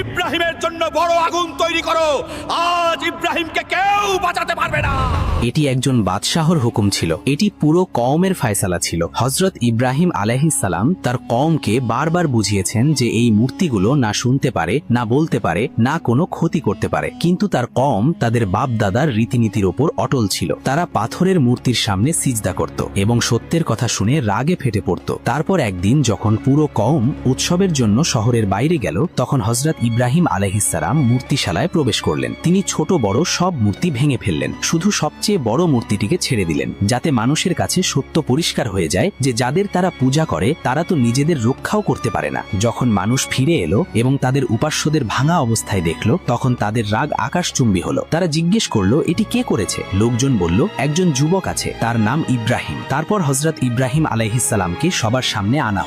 ইব্রাহিমের জন্য বড় আগুন তৈরি করো। আজ ইব্রাহিমকে কেউ বাঁচাতে পারবে না। এটি একজন বাদশাহর হুকুম ছিল, এটি পুরো কওমের ফয়সালা ছিল। হযরত ইব্রাহিম আলাইহিস সালাম তার কওমকে বারবার বুঝিয়েছেন যে এই মূর্তিগুলো না শুনতে পারে, না বলতে পারে, না কোনো ক্ষতি করতে পারে, কিন্তু তার কওম তাদের বাপ দাদার রীতিনীতির ওপর অটল ছিল। তারা পাথরের মূর্তির সামনে সিজদা করত এবং সত্যের কথা শুনে রাগে ফেটে পড়ত। তারপর একদিন যখন পুরো কওম উৎসবের জন্য শহরের বাইরে গেল, তখন হযরত ইব্রাহিম আলাইহিস সালাম মূর্তিশালায় প্রবেশ করলেন। তিনি ছোট বড় সব মূর্তি ভেঙে ফেললেন, শুধু সবচেয়ে বড় মূর্তিটিকে ছেড়ে দিলেন, যাতে মানুষের কাছে সত্য পরিষ্কার হয়ে যায় যে যাদের তারা পূজা করে তারা তো নিজেদের রক্ষাও করতে পারে না। যখন মানুষ ফিরে এলো এবং তাদের উপাস্যদের ভাঙা অবস্থায় দেখল, তখন তাদের রাগ আকাশচুম্বী হলো। তারা জিজ্ঞেস করলো, এটি কে করেছে? লোকজন বলল, একজন যুবক আছে, তার নাম ইব্রাহিম। তারপর হযরত ইব্রাহিম আলাইহিস সালামকে সবার সামনে আনা